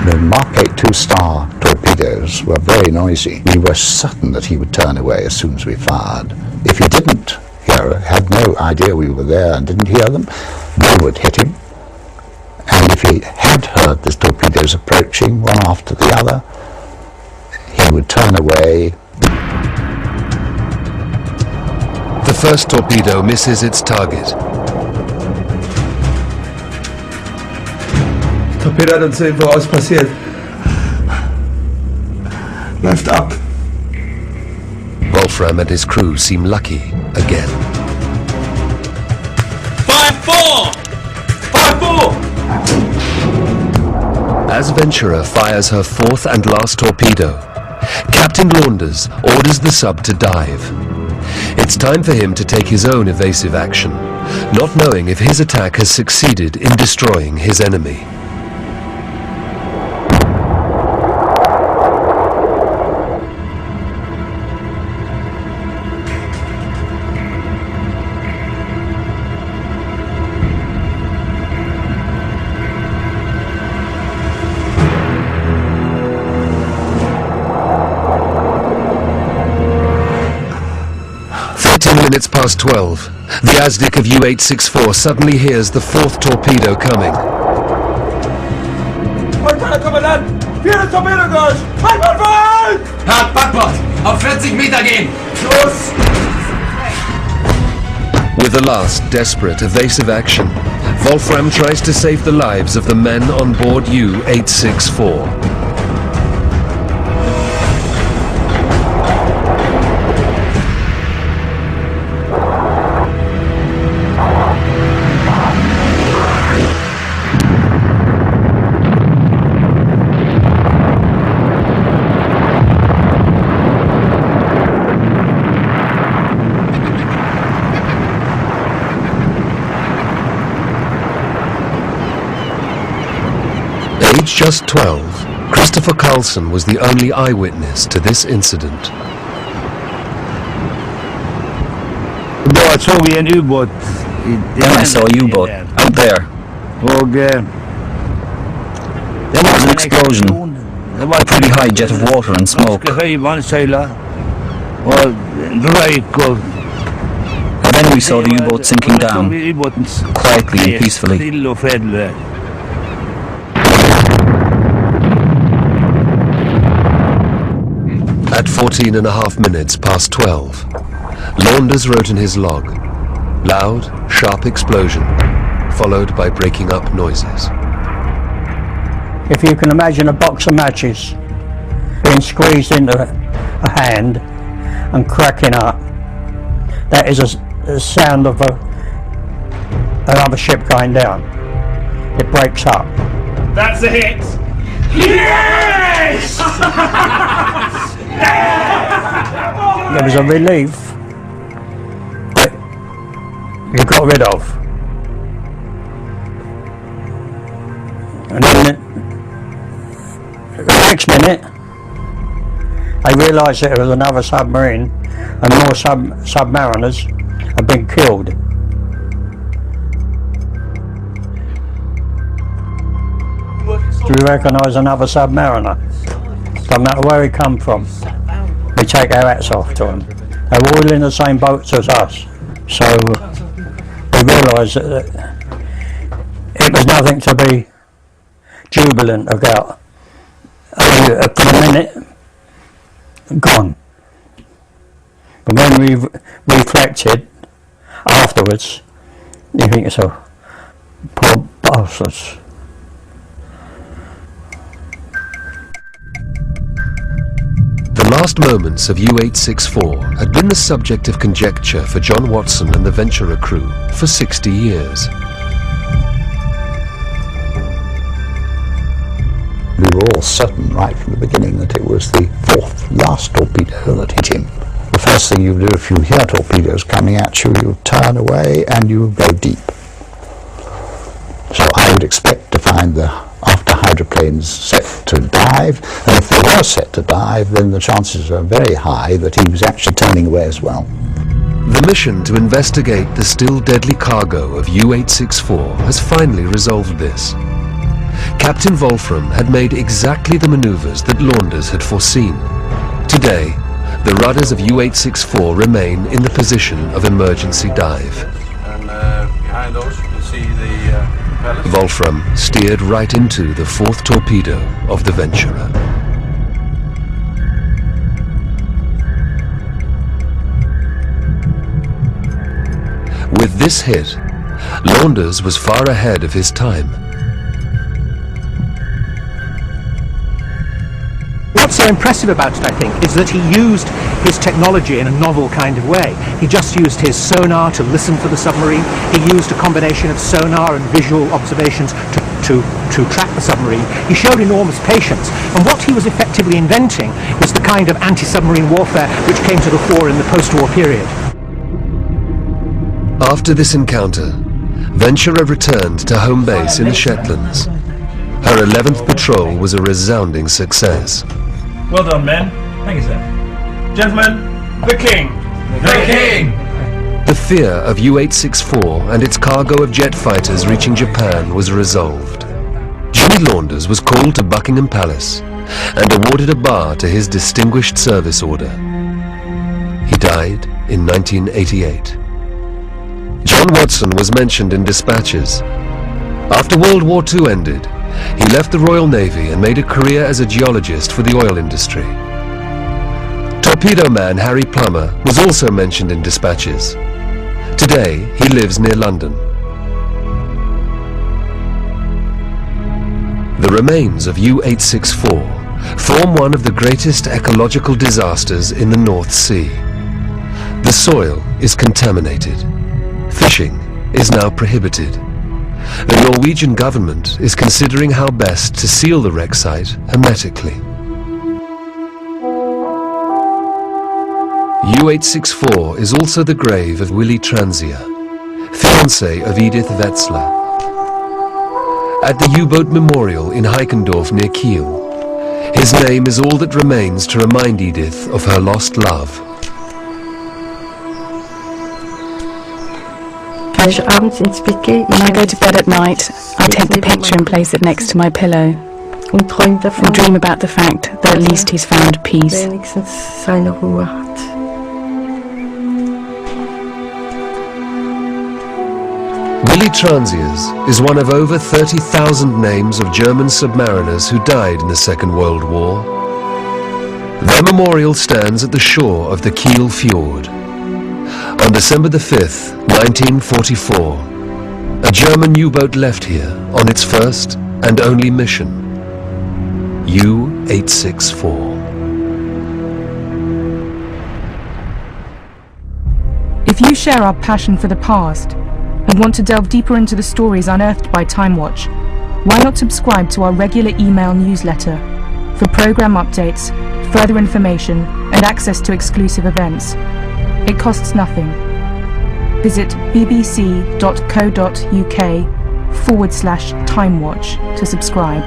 The Mark 8 2-star torpedoes were very noisy. We were certain that he would turn away as soon as we fired. If he didn't had no idea we were there and didn't hear them, they would hit him. And if he had heard the torpedoes approaching one after the other, he would turn away. The first torpedo misses its target. Torpedo hat uns irgendwo aus passiert. Läuft ab. Wolfram and his crew seem lucky again. 5-4! 5-4! As Venturer fires her fourth and last torpedo, Captain Launders orders the sub to dive. It's time for him to take his own evasive action, not knowing if his attack has succeeded in destroying his enemy. Minutes past 12, the Azdik of U-864 suddenly hears the fourth torpedo coming. Herr Backbord, auf 40 Meter gehen! Los! With a last desperate evasive action, Wolfram tries to save the lives of the men on board U-864. Aged just 12, Christopher Carlson was the only eyewitness to this incident. Då såg vi en ubåt. Then I saw a U-boat out there. Och there was an explosion, a pretty high jet of water and smoke. And then we saw the U-boat sinking down, quietly and peacefully. At 14.5 minutes past 12, Launders wrote in his log, loud, sharp explosion, followed by breaking up noises. If you can imagine a box of matches being squeezed into a hand and cracking up, that is a sound of another ship going down. It breaks up. That's a hit! Yes! There was a relief that you got rid of. And then the next minute, they realised that there was another submarine and more submariners had been killed. Do you recognise another submariner? No matter where he come from, we take our hats off to them. They were all in the same boats as us, so we realised that it was nothing to be jubilant about. For a minute, gone. But when we reflected afterwards, you think to yourself, poor bastards. The last moments of U-864 had been the subject of conjecture for John Watson and the Venturer crew for 60 years. We were all certain right from the beginning that it was the fourth last torpedo that hit him. The first thing you do if you hear torpedoes coming at you, you turn away and you go deep. So I would expect to find the after hydroplanes set to dive, and if they were set to dive, then the chances are very high that he was actually turning away as well. The mission to investigate the still deadly cargo of U-864 has finally resolved this. Captain Wolfram had made exactly the maneuvers that Launders had foreseen. Today, the rudders of U-864 remain in the position of emergency dive. And behind those you can see the propellers. Wolfram steered right into the fourth torpedo of the Venturer. With this hit, Launders was far ahead of his time. What's so impressive about it, I think, is that he used his technology in a novel kind of way. He just used his sonar to listen for the submarine. He used a combination of sonar and visual observations to track the submarine. He showed enormous patience, and what he was effectively inventing was the kind of anti-submarine warfare which came to the fore in the post-war period. After this encounter, Venturer returned to home base in the Shetlands. Her 11th patrol was a resounding success. Well done, men. Thank you, sir. Gentlemen, the King. The King! The fear of U-864 and its cargo of jet fighters reaching Japan was resolved. Jimmy Launders was called to Buckingham Palace and awarded a bar to his Distinguished Service Order. He died in 1988. John Watson was mentioned in dispatches. After World War II ended, he left the Royal Navy and made a career as a geologist for the oil industry. Torpedo man Harry Plummer was also mentioned in dispatches. Today, he lives near London. The remains of U-864 form one of the greatest ecological disasters in the North Sea. The soil is contaminated. Fishing is now prohibited. The Norwegian government is considering how best to seal the wreck site hermetically. U-864 is also the grave of Willy Transia, fiancé of Edith Wetzler. At the U-boat memorial in Heikendorf near Kiel, his name is all that remains to remind Edith of her lost love. When I go to bed at night, I take the picture and place it next to my pillow and dream about the fact that at least he's found peace. Willy Transiers is one of over 30,000 names of German submariners who died in the Second World War. Their memorial stands at the shore of the Kiel Fjord. On December the 5th, 1944, a German U-boat left here on its first and only mission, U-864. If you share our passion for the past and want to delve deeper into the stories unearthed by Time Watch, why not subscribe to our regular email newsletter for program updates, further information, and access to exclusive events? It costs nothing. Visit bbc.co.uk/timewatch to subscribe.